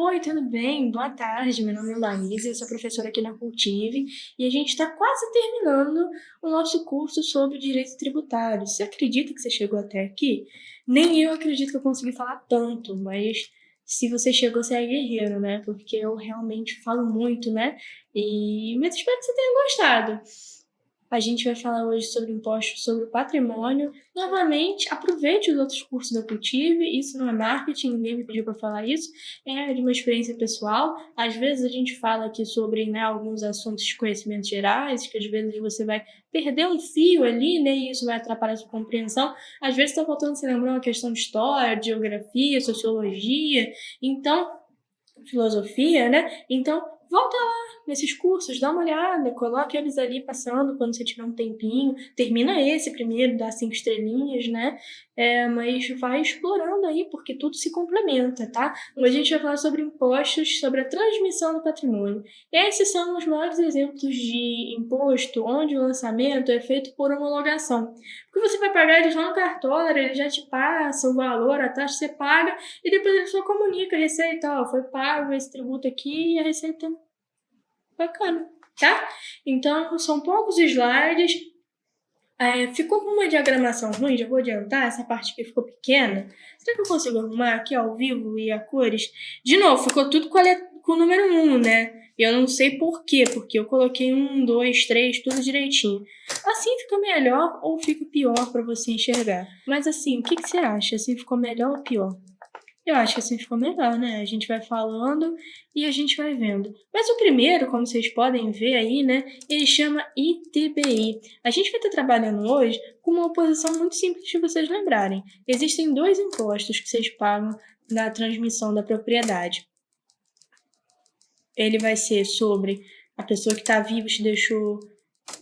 Oi, tudo bem? Boa tarde, meu nome é Laís, eu sou professora aqui na Cultive e a gente está quase terminando o nosso curso sobre direito tributário. Você acredita que você chegou até aqui? Nem eu acredito que eu consegui falar tanto, mas se você chegou, você é guerreiro, né? Porque eu realmente falo muito, né? Mas espero que você tenha gostado. A gente vai falar hoje sobre impostos sobre o patrimônio. Novamente, aproveite os outros cursos da Cultive. Isso não é marketing, ninguém me pediu para falar isso. É de uma experiência pessoal. Às vezes a gente fala aqui sobre, né, alguns assuntos de conhecimentos gerais, que às vezes você vai perder um fio ali, né, e isso vai atrapalhar a sua compreensão. Às vezes está faltando se lembrar uma questão de história, de geografia, sociologia. Então, filosofia, né? Então, volta lá nesses cursos, dá uma olhada, coloca eles ali passando quando você tiver um tempinho, termina esse primeiro, dá 5 estrelinhas, né? Mas vai explorando aí, porque tudo se complementa, tá? Hoje a gente vai falar sobre impostos, sobre a transmissão do patrimônio. Esses são os maiores exemplos de imposto onde o lançamento é feito por homologação. Porque você vai pagar eles lá no cartório, ele já te passa o valor, a taxa você paga, e depois ele só comunica a receita, ó, foi pago esse tributo aqui e a receita bacana, tá? Então, são poucos slides. Ficou com uma diagramação ruim, já vou adiantar, essa parte aqui ficou pequena. Será que eu consigo arrumar aqui ao vivo e a cores? De novo, ficou tudo com o número 1, né? E eu não sei por quê, porque eu coloquei 1, 2, 3, tudo direitinho. Assim fica melhor ou fica pior para você enxergar? Mas assim, o que você acha? Assim ficou melhor ou pior? Eu acho que assim ficou melhor, né? A gente vai falando e a gente vai vendo. Mas o primeiro, como vocês podem ver aí, né? Ele chama ITBI. A gente vai estar trabalhando hoje com uma oposição muito simples de vocês lembrarem. Existem 2 impostos que vocês pagam na transmissão da propriedade. Ele vai ser sobre a pessoa que está viva te deixou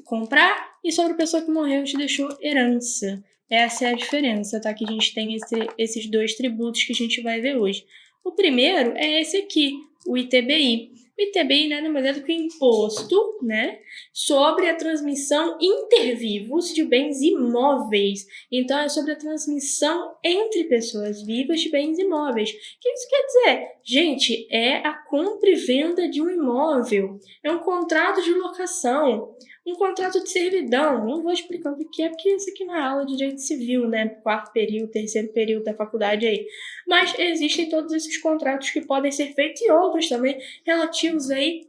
comprar e sobre a pessoa que morreu te deixou herança. Essa é a diferença, tá? Que a gente tem esses 2 tributos que a gente vai ver hoje. O primeiro é esse aqui, o ITBI. O ITBI nada mais é do que o imposto, né, sobre a transmissão intervivos de bens imóveis. Então, é sobre a transmissão entre pessoas vivas de bens imóveis. O que isso quer dizer? Gente, é a compra e venda de um imóvel. É um contrato de locação. Um contrato de servidão, não vou explicar o que é, porque isso aqui na aula de direito civil, né? 4º período, 3º período da faculdade aí. Mas existem todos esses contratos que podem ser feitos e outros também relativos aí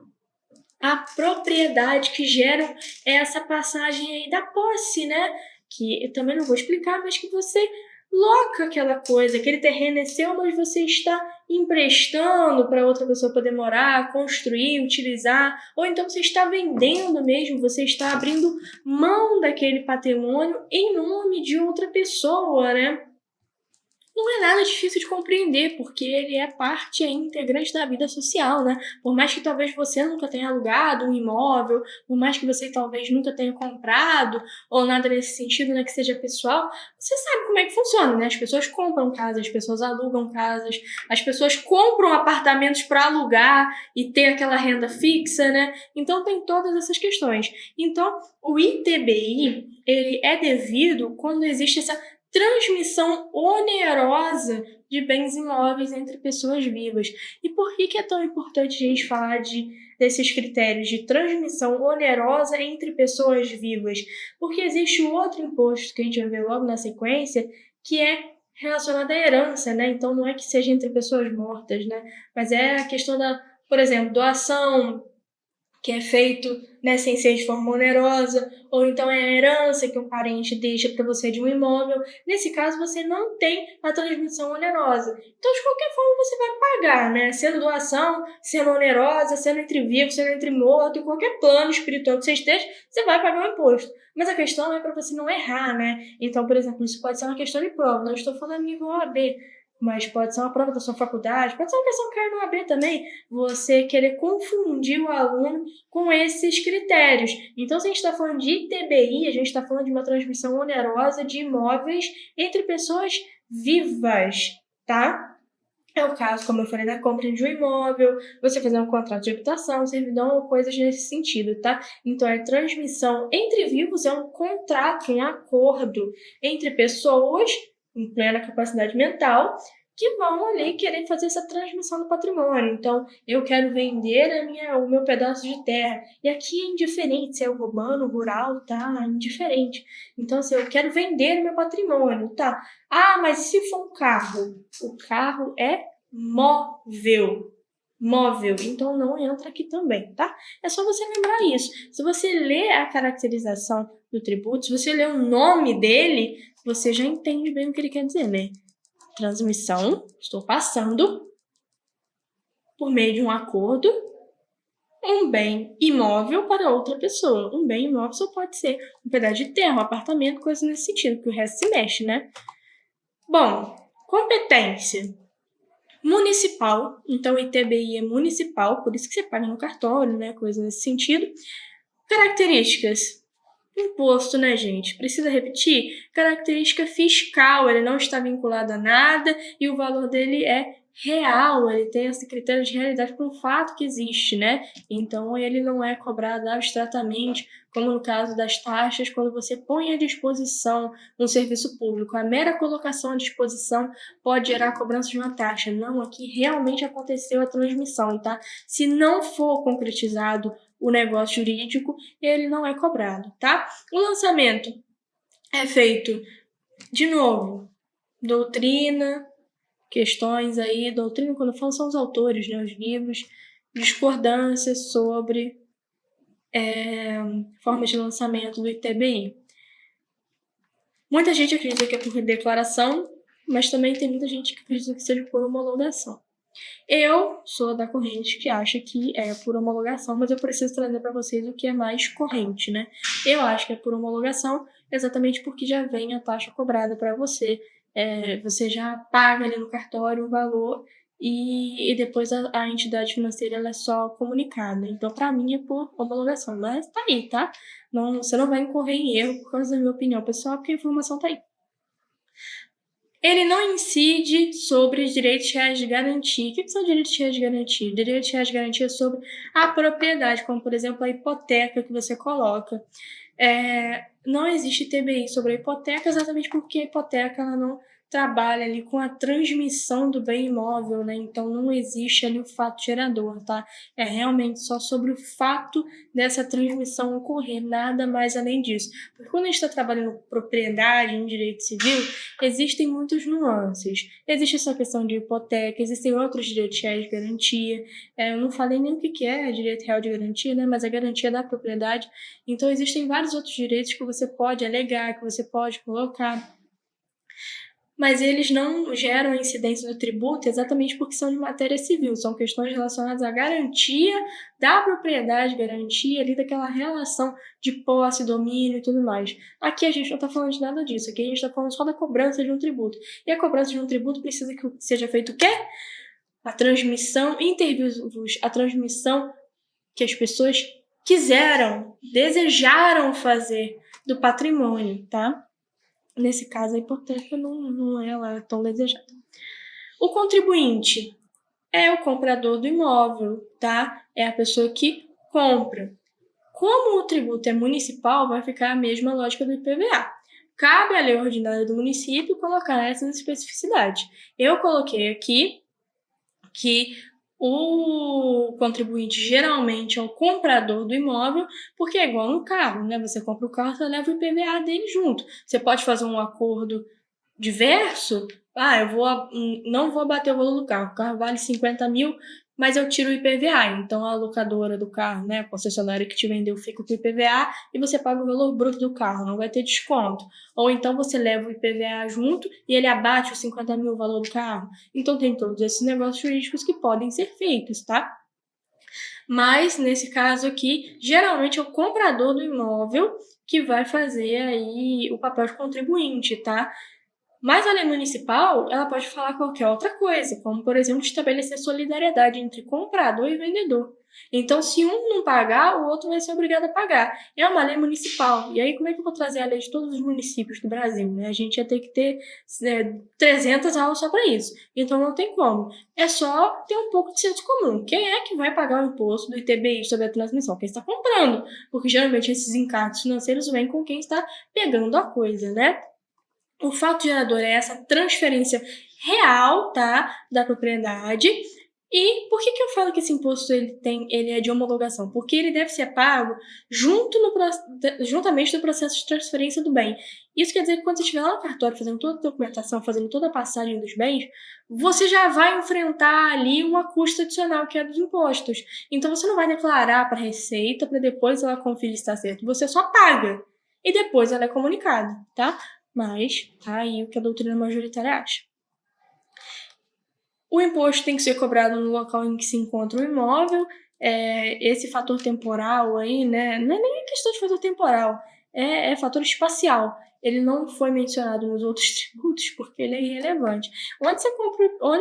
à propriedade que geram essa passagem aí da posse, né? Que eu também não vou explicar, mas que você loca aquela coisa, aquele terreno é seu, mas você está emprestando para outra pessoa poder morar, construir, utilizar, ou então você está vendendo mesmo, você está abrindo mão daquele patrimônio em nome de outra pessoa, né? Não é nada difícil de compreender, porque ele é parte integrante da vida social, né? Por mais que talvez você nunca tenha alugado um imóvel, por mais que você talvez nunca tenha comprado, ou nada nesse sentido, né, que seja pessoal, você sabe como é que funciona, né? As pessoas compram casas, as pessoas alugam casas, as pessoas compram apartamentos para alugar e ter aquela renda fixa, né? Então tem todas essas questões. Então, o ITBI, ele é devido quando existe essa transmissão onerosa de bens imóveis entre pessoas vivas. E por que é tão importante a gente falar desses critérios de transmissão onerosa entre pessoas vivas? Porque existe outro imposto que a gente vai ver logo na sequência, que é relacionado à herança, né? Então não é que seja entre pessoas mortas, né? Mas é a questão da, por exemplo, doação, que é feito, né, sem ser de forma onerosa, ou então é a herança que um parente deixa para você de um imóvel. Nesse caso, você não tem a transmissão onerosa. Então, de qualquer forma, você vai pagar, né? Sendo doação, sendo onerosa, sendo entre vivos, sendo entre morto, em qualquer plano espiritual que você esteja, você vai pagar o imposto. Mas a questão é para você não errar, né? Então, por exemplo, isso pode ser uma questão de prova. Não estou falando nível OAB, mas pode ser uma prova da sua faculdade, pode ser uma questão que cai no AB também, você querer confundir o aluno com esses critérios. Então, se a gente está falando de ITBI, a gente está falando de uma transmissão onerosa de imóveis entre pessoas vivas, tá? É o caso, como eu falei, da compra de um imóvel, você fazer um contrato de habitação, servidão ou coisas nesse sentido, tá? Então, a transmissão entre vivos é um contrato, um acordo entre pessoas em plena capacidade mental que vão ali querer fazer essa transmissão do patrimônio. Então, eu quero vender o meu pedaço de terra. E aqui é indiferente se é urbano, rural, tá? É indiferente. Então, assim, eu quero vender o meu patrimônio, tá? Ah, mas e se for um carro? O carro é móvel. Móvel, então não entra aqui também, tá? É só você lembrar isso. Se você lê a caracterização do tributo, se você lê o nome dele, você já entende bem o que ele quer dizer, né? Transmissão, estou passando por meio de um acordo um bem imóvel para outra pessoa. Um bem imóvel só pode ser um pedaço de terra, um apartamento, coisa nesse sentido, porque o resto se mexe, né? Bom, competência municipal, então ITBI é municipal, por isso que você paga no cartório, né? Coisa nesse sentido. Características. Imposto, né, gente? Precisa repetir? Característica fiscal, ele não está vinculado a nada e o valor dele é real, ele tem esse critério de realidade por um fato que existe, né? Então, ele não é cobrado abstratamente, como no caso das taxas, quando você põe à disposição um serviço público. A mera colocação à disposição pode gerar cobrança de uma taxa. Não, aqui realmente aconteceu a transmissão, tá? Se não for concretizado o negócio jurídico, ele não é cobrado, tá? O lançamento é feito, de novo, doutrina, questões aí, doutrina, quando eu falo, são os autores, né, os livros, discordâncias sobre formas de lançamento do ITBI. Muita gente acredita que é por declaração, mas também tem muita gente que acredita que seja por homologação. Eu sou da corrente que acha que é por homologação, mas eu preciso trazer para vocês o que é mais corrente, né? Eu acho que é por homologação, exatamente porque já vem a taxa cobrada para você. Você já paga ali no cartório o valor e depois a entidade financeira ela é só comunicada. Então, para mim, é por homologação. Mas tá aí, tá? Não, você não vai incorrer em erro por causa da minha opinião pessoal, porque a informação tá aí. Ele não incide sobre os direitos reais de garantia. O que são direitos reais de garantia? Direitos reais de garantia sobre a propriedade, como, por exemplo, a hipoteca que você coloca. Não existe TBI sobre a hipoteca exatamente porque a hipoteca ela não trabalha ali com a transmissão do bem imóvel, né? Então não existe ali o fato gerador, tá? É realmente só sobre o fato dessa transmissão ocorrer, nada mais além disso. Porque quando a gente está trabalhando com propriedade em direito civil, existem muitas nuances. Existe essa questão de hipoteca, existem outros direitos reais de garantia. Eu não falei nem o que é direito real de garantia, né? Mas a garantia da propriedade. Então existem vários outros direitos que você pode alegar, que você pode colocar, mas eles não geram incidência do tributo exatamente porque são de matéria civil, são questões relacionadas à garantia da propriedade, garantia ali daquela relação de posse, domínio e tudo mais. Aqui a gente não está falando de nada disso, aqui a gente está falando só da cobrança de um tributo. E a cobrança de um tributo precisa que seja feito o quê? A transmissão, a transmissão que as pessoas quiseram, desejaram fazer do patrimônio, tá? Nesse caso, a hipoteca não é lá tão desejada. O contribuinte é o comprador do imóvel, tá? É a pessoa que compra. Como o tributo é municipal, vai ficar a mesma lógica do IPVA. Cabe à lei ordinária do município colocar essas especificidades. Eu coloquei aqui que o contribuinte geralmente é o comprador do imóvel, porque é igual no carro, né? Você compra o carro, você leva o IPVA dele junto. Você pode fazer um acordo diverso. Não vou abater o valor do carro. O carro vale 50 mil, mas eu tiro o IPVA. Então, a locadora do carro, né, a concessionária que te vendeu, fica com o IPVA e você paga o valor bruto do carro, não vai ter desconto. Ou então você leva o IPVA junto e ele abate os 50 mil o valor do carro. Então, tem todos esses negócios jurídicos que podem ser feitos, tá? Mas, nesse caso aqui, geralmente é o comprador do imóvel que vai fazer aí o papel de contribuinte, tá? Mas a lei municipal, ela pode falar qualquer outra coisa, como, por exemplo, estabelecer solidariedade entre comprador e vendedor. Então, se um não pagar, o outro vai ser obrigado a pagar. É uma lei municipal. E aí, como é que eu vou trazer a lei de todos os municípios do Brasil, né? A gente ia ter que ter 300 aulas só para isso. Então, não tem como. É só ter um pouco de senso comum. Quem é que vai pagar o imposto do ITBI sobre a transmissão? Quem está comprando. Porque, geralmente, esses encargos financeiros vêm com quem está pegando a coisa, né? O fato gerador é essa transferência real, tá? Da propriedade. E por que eu falo que esse imposto ele é de homologação? Porque ele deve ser pago juntamente do processo de transferência do bem. Isso quer dizer que quando você estiver lá no cartório fazendo toda a documentação, fazendo toda a passagem dos bens, você já vai enfrentar ali uma custa adicional, que é dos impostos. Então você não vai declarar para a Receita para depois ela conferir se está certo. Você só paga. E depois ela é comunicada, tá? Mas tá aí o que a doutrina majoritária acha. O imposto tem que ser cobrado no local em que se encontra o imóvel. Esse fator temporal aí, né? Não é nem questão de fator temporal, é fator espacial. Ele não foi mencionado nos outros tributos porque ele é irrelevante. Onde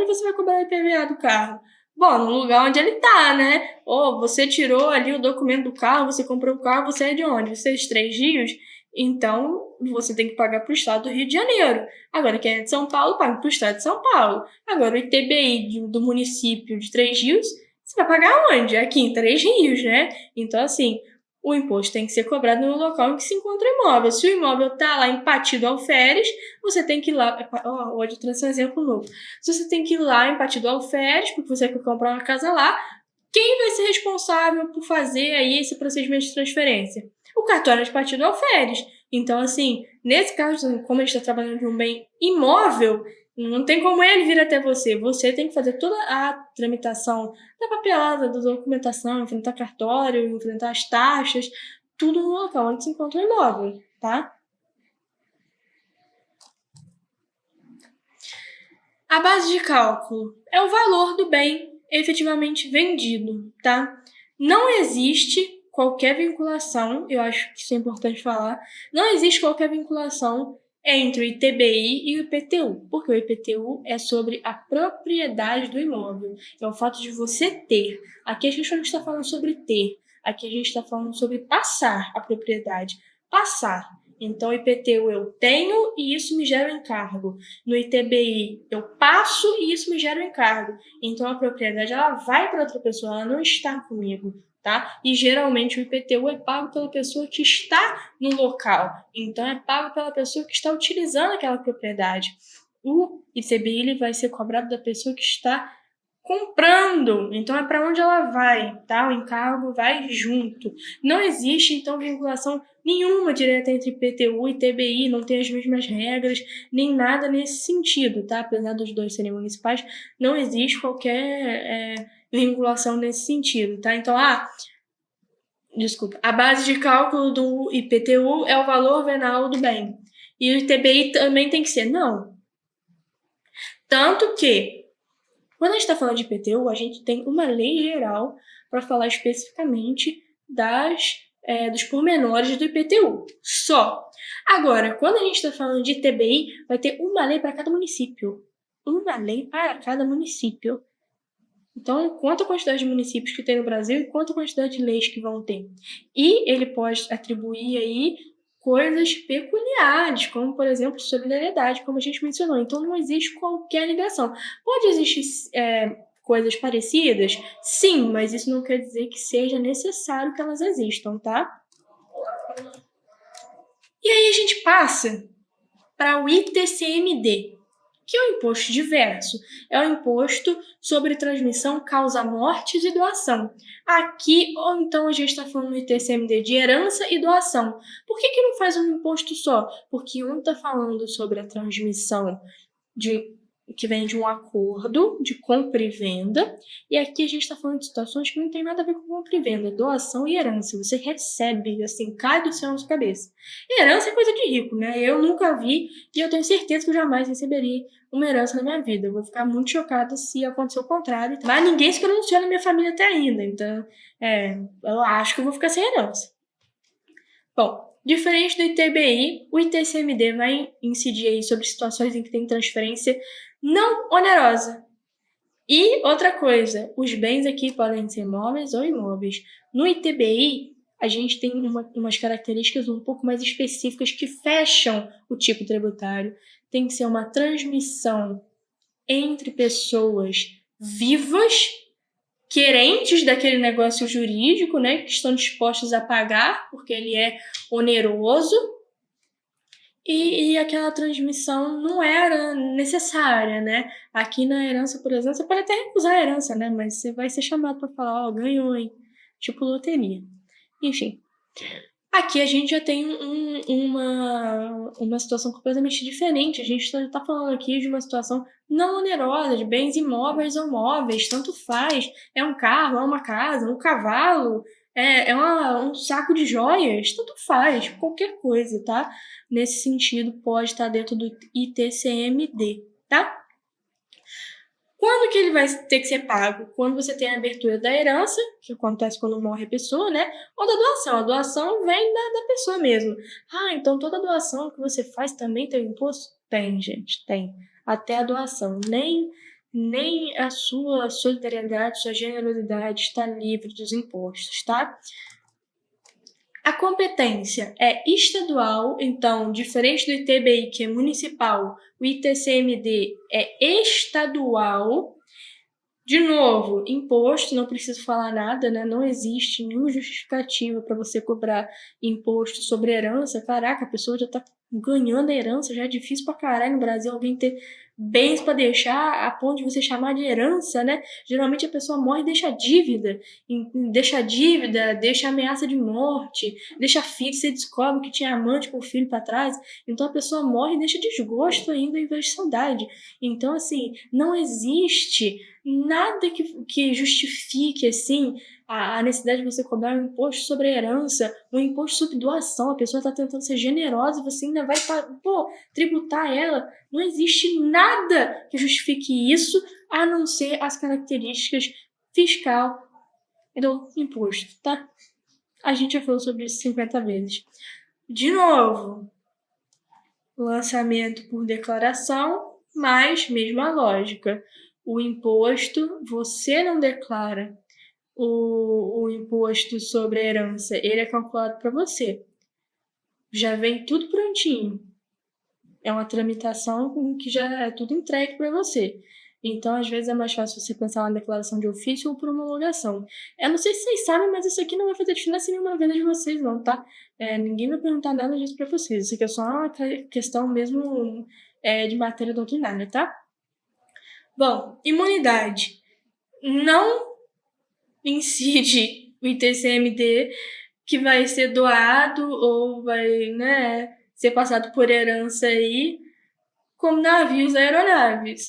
você vai cobrar o IPVA do carro? Bom, no lugar onde ele tá, né? Ou você tirou ali o documento do carro, você comprou o carro, você é de onde? Você é de Três Rios? Então, você tem que pagar para o estado do Rio de Janeiro. Agora, quem é de São Paulo, paga para o estado de São Paulo. Agora, o ITBI do município de Três Rios, você vai pagar onde? Aqui em Três Rios, né? Então, assim, o imposto tem que ser cobrado no local em que se encontra o imóvel. Se o imóvel está lá em Partido Alferes, você tem que ir lá... Hoje eu trouxe um exemplo novo. Se você tem que ir lá em Partido Alferes, porque você quer comprar uma casa lá, quem vai ser responsável por fazer aí esse procedimento de transferência? O cartório de Partido Alferes. Então, assim, nesse caso, como a gente está trabalhando de um bem imóvel, não tem como ele vir até você. Você tem que fazer toda a tramitação da papelada, da documentação, enfrentar cartório, enfrentar as taxas, tudo no local onde se encontra o imóvel, tá? A base de cálculo é o valor do bem efetivamente vendido, tá? Não existe qualquer vinculação, eu acho que isso é importante falar, não existe qualquer vinculação entre o ITBI e o IPTU, porque o IPTU é sobre a propriedade do imóvel, é o fato de você ter. Aqui a gente não está falando sobre ter, aqui a gente está falando sobre passar a propriedade. Passar. Então, IPTU eu tenho e isso me gera um encargo. No ITBI eu passo e isso me gera um encargo. Então, a propriedade ela vai para outra pessoa, ela não está comigo, tá? E geralmente o IPTU é pago pela pessoa que está no local. Então, é pago pela pessoa que está utilizando aquela propriedade. O ITBI ele vai ser cobrado da pessoa que está comprando, então é para onde ela vai, tá? O encargo vai junto. Não existe, então, vinculação nenhuma direta entre IPTU e ITBI, não tem as mesmas regras, nem nada nesse sentido, tá? Apesar dos dois serem municipais, não existe qualquer vinculação nesse sentido, tá? Então, desculpa, a base de cálculo do IPTU é o valor venal do bem. E o ITBI também tem que ser? Não. Tanto que quando a gente está falando de IPTU, a gente tem uma lei geral para falar especificamente dos pormenores do IPTU. Só. Agora, quando a gente está falando de ITBI, vai ter uma lei para cada município. Uma lei para cada município. Então, quanta quantidade de municípios que tem no Brasil e quanta quantidade de leis que vão ter. E ele pode atribuir aí coisas peculiares, como, por exemplo, solidariedade, como a gente mencionou. Então, não existe qualquer ligação. Pode existir coisas parecidas? Sim, mas isso não quer dizer que seja necessário que elas existam, tá? E aí a gente passa para o ITCMD, que é o imposto diverso. É o imposto sobre transmissão, causa mortes e doação. Aqui, ou então a gente está falando do ITCMD de herança e doação. Por que não faz um imposto só? Porque um está falando sobre a transmissão que vem de um acordo de compra e venda, e aqui a gente está falando de situações que não tem nada a ver com compra e venda, doação e herança. Você recebe, assim, cai do céu na sua cabeça. E herança é coisa de rico, né? Eu nunca vi e eu tenho certeza que eu jamais receberia uma herança na minha vida. Eu vou ficar muito chocada se acontecer o contrário. Mas ninguém se pronunciou na minha família até ainda, então eu acho que eu vou ficar sem herança. Bom, diferente do ITBI, o ITCMD vai incidir aí sobre situações em que tem transferência não onerosa. E outra coisa, os bens aqui podem ser móveis ou imóveis. No ITBI, a gente tem umas características um pouco mais específicas que fecham o tipo tributário. Tem que ser uma transmissão entre pessoas vivas, querentes daquele negócio jurídico, né, que estão dispostos a pagar, porque ele é oneroso. e aquela transmissão não era necessária, né? Aqui na herança, por exemplo, você pode até recusar a herança, né? Mas você vai ser chamado para falar, ó, ganhou, hein? Tipo loteria. Enfim. Aqui a gente já tem uma situação completamente diferente. A gente está falando aqui de uma situação não onerosa, de bens imóveis ou móveis, tanto faz. É um carro, é uma casa, um cavalo, um saco de joias, tanto faz, qualquer coisa, tá? Nesse sentido, pode estar dentro do ITCMD, tá? Quando que ele vai ter que ser pago? Quando você tem a abertura da herança, que acontece quando morre a pessoa, né? Ou da doação. A doação vem da pessoa mesmo. Ah, então toda doação que você faz também tem imposto? Tem, gente, tem. Até a doação. Nem a sua solidariedade, sua generosidade está livre dos impostos, tá? A competência é estadual, então, diferente do ITBI, que é municipal, o ITCMD é estadual. De novo, imposto, não preciso falar nada, né? Não existe nenhuma justificativa para você cobrar imposto sobre herança. Caraca, a pessoa já tá ganhando a herança, já é difícil pra caralho no Brasil alguém ter bens para deixar a ponto de você chamar de herança, né? Geralmente a pessoa morre e deixa dívida, deixa ameaça de morte, deixa filho, você descobre que tinha amante com filho para trás, então a pessoa morre e deixa desgosto ainda em vez de saudade. Então, assim, não existe nada que justifique, assim, a necessidade de você cobrar um imposto sobre a herança, um imposto sobre doação. A pessoa está tentando ser generosa e você ainda vai, tributar ela. Não existe nada que justifique isso, a não ser as características fiscal do imposto, tá? A gente já falou sobre isso 50 vezes. De novo, lançamento por declaração, mas mesma lógica. O imposto, você não declara o imposto sobre a herança, ele é calculado para você. Já vem tudo prontinho. É uma tramitação que já é tudo entregue para você. Então, às vezes, é mais fácil você pensar na declaração de ofício ou por homologação. Eu não sei se vocês sabem, mas isso aqui não vai fazer diferença nenhuma na vida de vocês, não, tá? Ninguém vai perguntar nada disso para vocês. Isso aqui é só uma questão mesmo de matéria doutrinária, tá? Bom, imunidade. Não incide o ITCMD que vai ser doado ou vai, né, ser passado por herança aí, como navios e aeronaves.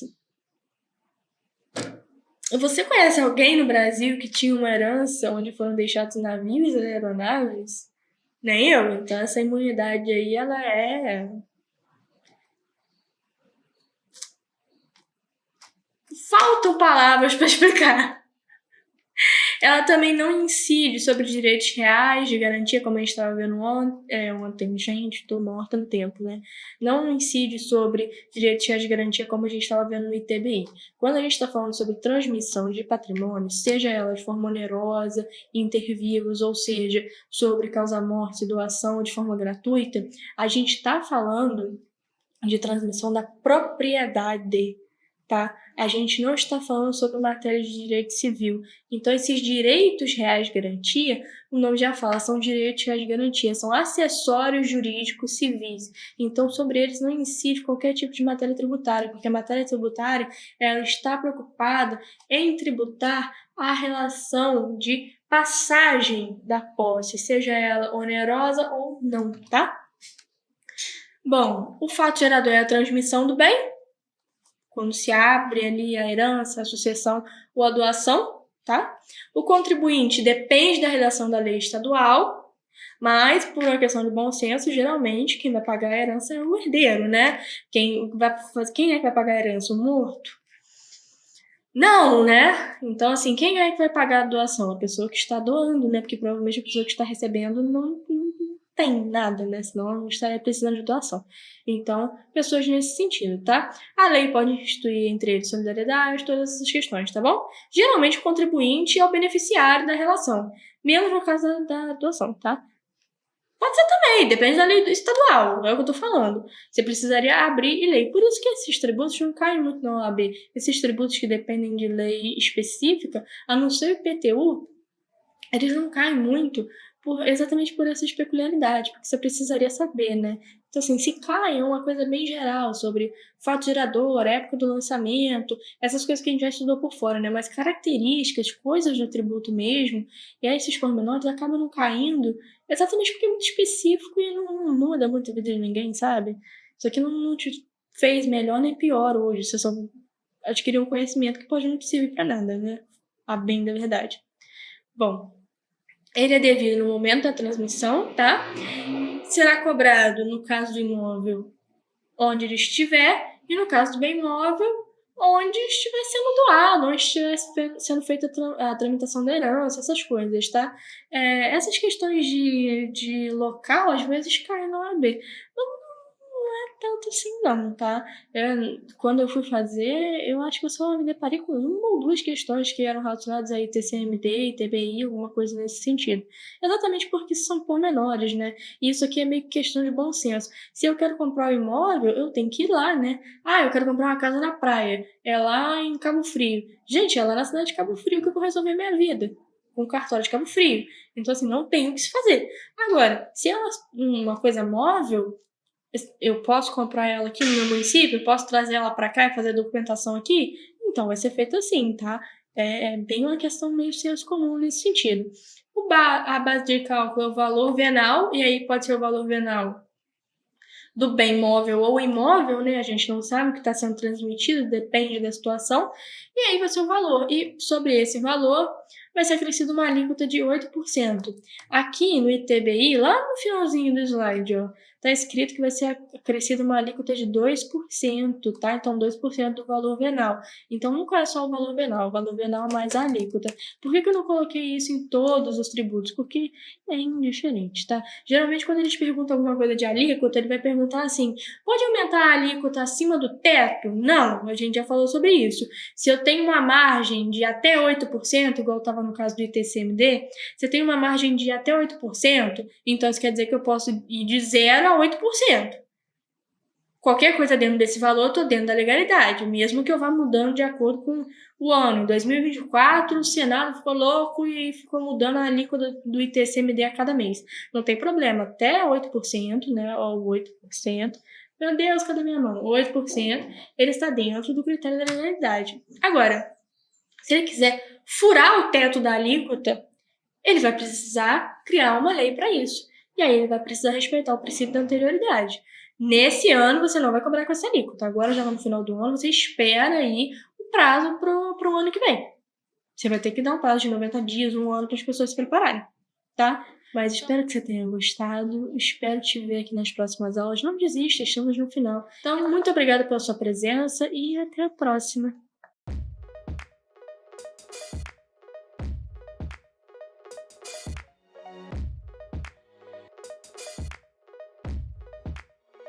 Você conhece alguém no Brasil que tinha uma herança onde foram deixados navios e aeronaves? Nem eu. Então essa imunidade aí, ela é... Faltam palavras para explicar. Ela também não incide sobre direitos reais de garantia, como a gente estava vendo ontem. Gente, tô morta no tempo, né? Não incide sobre direitos reais de garantia, como a gente estava vendo no ITBI. Quando a gente está falando sobre transmissão de patrimônio, seja ela de forma onerosa, inter vivos, ou seja, sobre causa-morte e doação de forma gratuita, a gente está falando de transmissão da propriedade, tá? A gente não está falando sobre matéria de direito civil. Então, esses direitos reais de garantia, o nome já fala, são direitos reais de garantia, são acessórios jurídicos civis. Então, sobre eles não incide qualquer tipo de matéria tributária, porque a matéria tributária, ela está preocupada em tributar a relação de passagem da posse, seja ela onerosa ou não, tá? Bom, o fato gerador é a transmissão do bem, quando se abre ali a herança, a sucessão ou a doação, tá? O contribuinte depende da redação da lei estadual, mas por uma questão de bom senso, geralmente quem vai pagar a herança é o herdeiro, né? Quem é que vai pagar a herança? O morto? Não, né? Então, assim, quem é que vai pagar a doação? A pessoa que está doando, né? Porque provavelmente a pessoa que está recebendo não tem nada, né? Senão não estaria precisando de doação. Então, pessoas nesse sentido, tá? A lei pode instituir entre eles solidariedade, todas essas questões, tá bom? Geralmente o contribuinte é o beneficiário da relação, menos no caso da doação, tá? Pode ser também, depende da lei estadual, é o que eu tô falando. Você precisaria abrir lei. Por isso que esses tributos não caem muito na OAB. Esses tributos que dependem de lei específica, a não ser o IPTU, eles não caem muito exatamente por essas peculiaridades, porque você precisaria saber, né? Então, assim, se cai é uma coisa bem geral sobre fato gerador, época do lançamento, essas coisas que a gente já estudou por fora, né? Mas características, coisas do tributo mesmo, e aí esses pormenores acabam não caindo exatamente porque é muito específico e não muda muito a vida de ninguém, sabe? Isso aqui não te fez melhor nem pior hoje, você só adquiriu um conhecimento que pode não te servir para nada, né? A bem da verdade. Bom, ele é devido no momento da transmissão, tá? Será cobrado no caso do imóvel onde ele estiver e no caso do bem imóvel onde estiver sendo doado, onde estiver sendo feita a tramitação da herança, essas coisas, tá? Essas questões de local às vezes caem na OAB. Tanto assim não, tá? Quando eu fui fazer, eu acho que eu só me deparei com uma ou duas questões que eram relacionadas a ITCMD, ITBI, alguma coisa nesse sentido. Exatamente porque são pormenores, né? E isso aqui é meio que questão de bom senso. Se eu quero comprar um imóvel, eu tenho que ir lá, né? Eu quero comprar uma casa na praia. É lá em Cabo Frio. Gente, é lá na cidade de Cabo Frio que eu vou resolver minha vida. Com o cartório de Cabo Frio. Então, assim, não tem o que se fazer. Agora, se é uma coisa móvel, eu posso comprar ela aqui no meu município, posso trazer ela para cá e fazer a documentação aqui, então vai ser feito assim, tá? É bem uma questão meio senso comum nesse sentido. A base de cálculo é o valor venal, e aí pode ser o valor venal do bem móvel ou imóvel, né? A gente não sabe o que está sendo transmitido, depende da situação, e aí vai ser o valor. E sobre esse valor, vai ser acrescido uma alíquota de 8%. Aqui no ITBI, lá no finalzinho do slide, ó, tá escrito que vai ser acrescido uma alíquota de 2%, tá? Então, 2% do valor venal. Então, nunca é só o valor venal mais a alíquota. Por que eu não coloquei isso em todos os tributos? Porque é indiferente, tá? Geralmente, quando eles perguntam alguma coisa de alíquota, ele vai perguntar assim, pode aumentar a alíquota acima do teto? Não, a gente já falou sobre isso. Se eu tenho uma margem de até 8%, igual estava no caso do ITCMD, se eu tenho uma margem de até 8%, então isso quer dizer que eu posso ir de 0 a 8%. Qualquer coisa dentro desse valor, eu estou dentro da legalidade, mesmo que eu vá mudando de acordo com o ano. Em 2024, o Senado ficou louco e ficou mudando a alíquota do ITCMD a cada mês. Não tem problema, até 8%, né, ou 8%. Meu Deus, cadê minha mão? 8%, ele está dentro do critério da legalidade. Agora, se ele quiser furar o teto da alíquota, ele vai precisar criar uma lei para isso. E aí ele vai precisar respeitar o princípio da anterioridade. Nesse ano você não vai cobrar com essa alíquota. Agora, já no final do ano, você espera aí o prazo para o ano que vem. Você vai ter que dar um prazo de 90 dias, um ano, para as pessoas se prepararem, tá? Mas espero que você tenha gostado. Espero te ver aqui nas próximas aulas. Não desista, estamos no final. Então, muito obrigada pela sua presença e até a próxima.